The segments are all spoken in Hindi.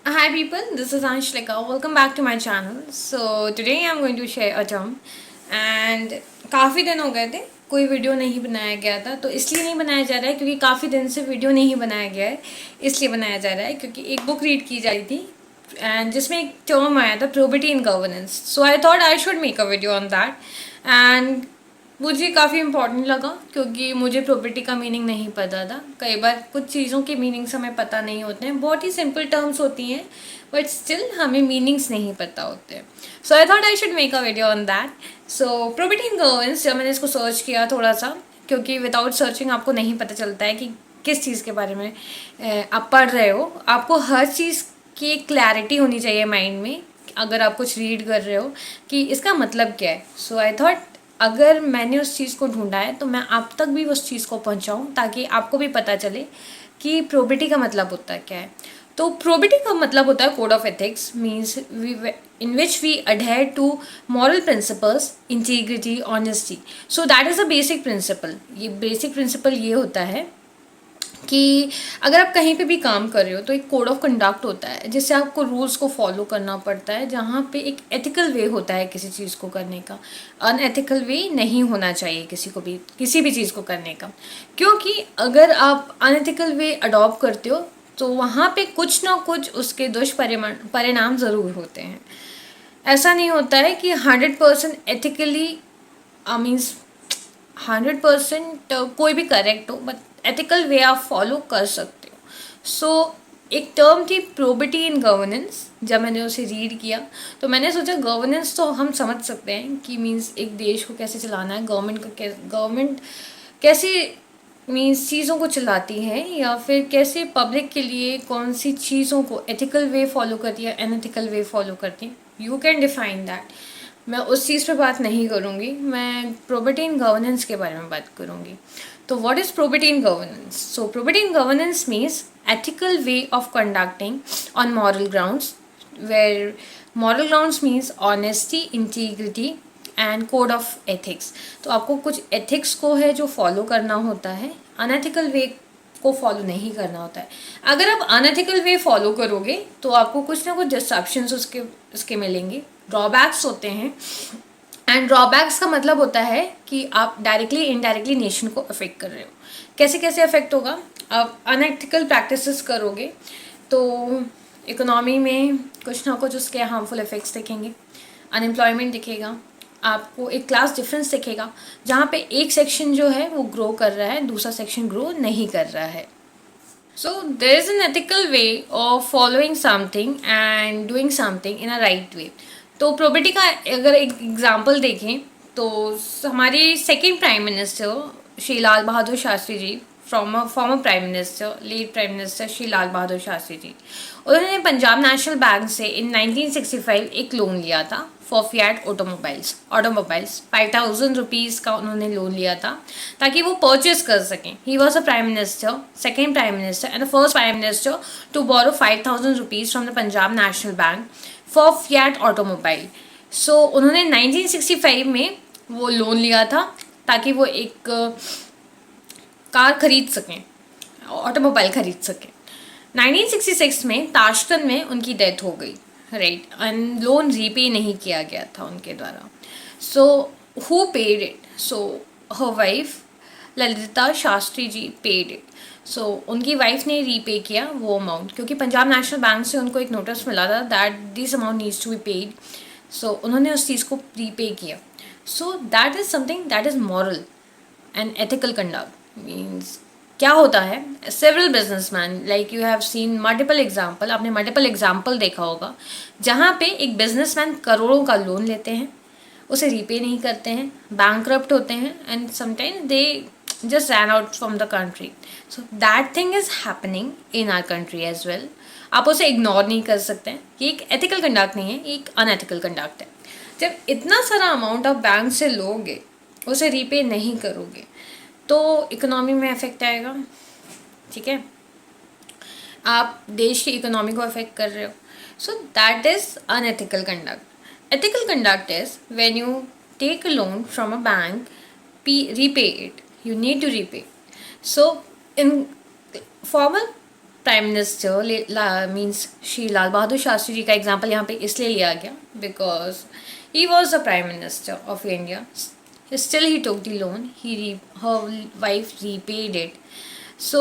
Hi people, this is Anshlika. Welcome back to my channel. So today I'm going to share a term and काफ़ी दिन हो गए थे कोई वीडियो नहीं बनाया गया था, तो इसलिए नहीं बनाया जा रहा है क्योंकि काफ़ी दिन से वीडियो नहीं बनाया गया है। इसलिए बनाया जा रहा है क्योंकि एक बुक रीड की जा रही थी एंड जिसमें एक टर्म आया था probity in governance. So I thought I should make a video on that and मुझे काफ़ी इम्पोर्टेंट लगा क्योंकि मुझे प्रॉपर्टी का मीनिंग नहीं पता था। कई बार कुछ चीज़ों के मीनिंग्स हमें पता नहीं होते हैं, बहुत ही सिंपल टर्म्स होती हैं बट स्टिल हमें मीनिंग्स नहीं पता होते। So I thought I should make a video on that. So property in governance, जब मैंने इसको सर्च किया थोड़ा सा, क्योंकि विदाउट सर्चिंग आपको नहीं पता चलता है कि किस चीज़ के बारे में आप पढ़ रहे हो। आपको हर चीज़ की एक क्लैरिटी होनी चाहिए माइंड में अगर आप कुछ रीड कर रहे हो कि इसका मतलब क्या है। सो आई थॉट अगर मैंने उस चीज़ को ढूंढा है तो मैं आप तक भी उस चीज़ को पहुंचाऊं ताकि आपको भी पता चले कि प्रोबिटी का मतलब होता है क्या है। तो प्रोबिटी का मतलब होता है code of ethics, means in which we adhere to moral principles, integrity, honesty. So that is a basic principle. ये बेसिक प्रिंसिपल ये होता है कि अगर आप कहीं पे भी काम कर रहे हो तो एक कोड ऑफ कंडक्ट होता है जिससे आपको रूल्स को फॉलो करना पड़ता है, जहाँ पे एक एथिकल वे होता है किसी चीज़ को करने का। अनएथिकल वे नहीं होना चाहिए किसी को भी किसी भी चीज़ को करने का, क्योंकि अगर आप अनएथिकल वे अडॉप्ट करते हो तो वहाँ पे कुछ ना कुछ उसके दुष्परिणाम ज़रूर होते हैं। ऐसा नहीं होता है कि 100% एथिकली मीन्स 100% कोई भी करेक्ट हो, बट एथिकल वे आप फॉलो कर सकते हो। सो एक टर्म थी प्रोबिटी इन गवर्नेंस। जब मैंने उसे रीड किया तो मैंने सोचा गवर्नेंस तो हम समझ सकते हैं कि मीन्स एक देश को कैसे चलाना है, गवर्नमेंट कैसे मीन्स चीज़ों को चलाती है, या फिर कैसे पब्लिक के लिए कौन सी चीज़ों को एथिकल वे फॉलो करती है, अनएथिकल वे फॉलो करती है। You can define that. मैं उस चीज़ पे बात नहीं करूँगी, मैं प्रोबेटी इन गवर्नेंस के बारे में बात करूँगी। तो what is probity in governance? So probity in governance means ethical way of conducting on moral grounds, where moral grounds means honesty, integrity and code of ethics। तो आपको कुछ ethics को है जो फॉलो करना होता है, unethical way को फॉलो नहीं करना होता है। अगर आप अनएथिकल वे फॉलो करोगे तो आपको कुछ ना कुछ डिस्ट्रप्शंस उसके मिलेंगे, ड्रॉबैक्स होते हैं। एंड ड्रॉबैक्स का मतलब होता है कि आप डायरेक्टली इनडायरेक्टली नेशन को अफेक्ट कर रहे हो। कैसे कैसे अफेक्ट होगा? आप अनएथिकल प्रैक्टिसेस करोगे तो इकोनॉमी में कुछ ना कुछ उसके हार्मफुल इफेक्ट्स दिखेंगे। अनएम्प्लॉयमेंट दिखेगा, आपको एक क्लास डिफरेंस दिखेगा जहाँ पे एक सेक्शन जो है वो ग्रो कर रहा है, दूसरा सेक्शन ग्रो नहीं कर रहा है। So there is an ethical way of following something and doing something in a right way. तो प्रोबेटी का अगर एक एग्जांपल देखें तो हमारे second prime minister Shri Lal Bahadur Shastri ji, former prime minister, late prime minister Shri Lal Bahadur Shastri ji, उन्होंने पंजाब नेशनल बैंक से इन 1965 एक लोन लिया था फॉर फिएट ऑटोमोबाइल्स 5,000 रुपीज़ का उन्होंने लोन लिया था ताकि वो परचेज कर सकें। He was a prime minister, second prime minister and the first prime minister to borrow 5,000 rupees from the Punjab National Bank for Fiat automobile. So उन्होंने 1965 में वो लोन लिया था ताकि वो एक कार खरीद सकें, ऑटोमोबाइल खरीद सकें। 1966 में ताशकंद में उनकी डेथ हो गई, राइट, एंड लोन रीपे नहीं किया गया था उनके द्वारा। So who paid it? So her wife Lalita Shastri ji paid it. So उनकी वाइफ ने रीपे किया वो अमाउंट, क्योंकि पंजाब नेशनल बैंक से उनको एक नोटिस मिला था that this amount needs to be paid. So उन्होंने उस चीज़ को रीपे किया। So that is something that is moral and ethical conduct. Means क्या होता है, several businessman like you have seen multiple example, आपने मल्टीपल एग्जाम्पल देखा होगा जहाँ पे एक बिजनेसमैन करोड़ों का लोन लेते हैं, उसे रीपे नहीं करते हैं, बैंकरप्ट होते हैं and sometimes they just ran out from the country. So that thing is happening in our country as well. आप उसे इग्नोर नहीं कर सकते हैं। ये एक एथिकल कंडक्ट नहीं है, ये एक अनएथिकल कंडक्ट है। जब इतना सारा अमाउंट आप बैंक से लोगे, उसे रीपे नहीं करोगे तो इकोनॉमी में इफेक्ट आएगा, ठीक है, आप देश की इकोनॉमी को अफेक्ट कर रहे हो। So that is unethical conduct. Ethical conduct is when you take a loan from a bank, repay it, you need to repay। So in formal prime minister means Shri Lal Bahadur Shastri ji का एग्जाम्पल यहाँ पे इसलिए लिया गया because he was the prime minister of India. Still he took the loan, her wife repaid it. So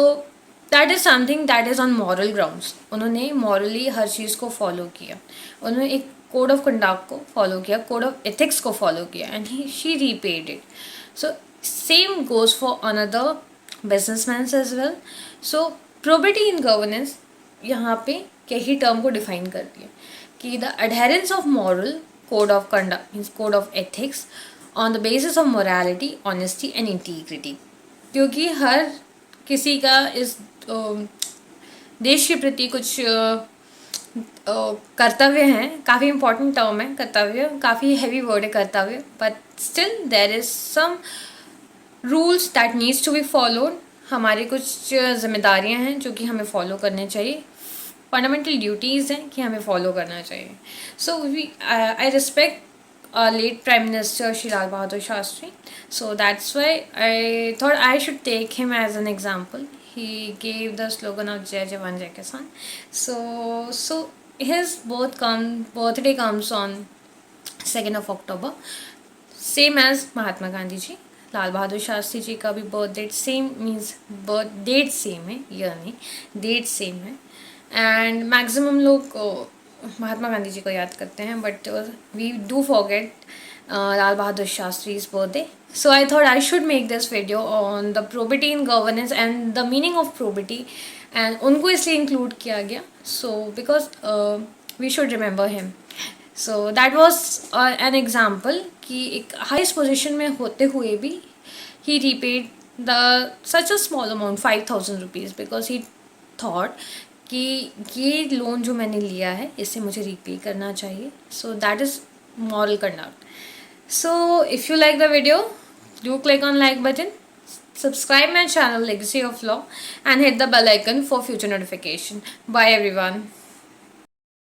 that is something that is on moral grounds. उन्होंने morally हर चीज़ को follow किया, उन्होंने एक code of conduct को follow किया, code of ethics को follow किया, and she repaid it. So same goes for another businessmen as well. So probity in governance यहाँ पे कई term को define करती है कि the adherence of moral code of conduct means code of ethics on the basis of morality, honesty and integrity. क्योंकि हर किसी का इस देश के प्रति कुछ कर्तव्य हैं. काफ़ी इम्पोर्टेंट टर्म है कर्तव्य, काफ़ी हैवी वर्ड है कर्तव्य, but still there is some rules that needs to be followed. हमारी कुछ जिम्मेदारियां हैं जो कि हमें फॉलो करने चाहिए, फंडामेंटल ड्यूटीज़ हैं कि हमें फॉलो करना चाहिए. So I respect late Prime Minister Shri Lal Bahadur Shastri. So that's why I thought I should take him as an example. He gave the slogan of Jai Jawan Jai Kisan. So his birthday comes on 2nd of October. Same as Mahatma Gandhi ji. Lal Bahadur Shastri ji का भी birth date same means birth date same है, ईयर नहीं, डेट सेम है. एंड मैक्सिमम लोग महात्मा गांधी जी को याद करते हैं, but we do forget Lal Bahadur Shastri's birthday. So I thought I should make this video on the probity in governance and the meaning of probity, and उनको इसलिए इंक्लूड किया गया so because we should remember him. So that was an example कि एक हाईएस्ट पोजिशन में होते हुए भी he repaid the such a small amount 5,000 rupees because he thought कि ये लोन जो मैंने लिया है इससे मुझे रीपे करना चाहिए. सो that is moral conduct. So if you like the video, do click on like button, subscribe my channel Legacy of Law and hit the bell icon for future notification. Bye everyone.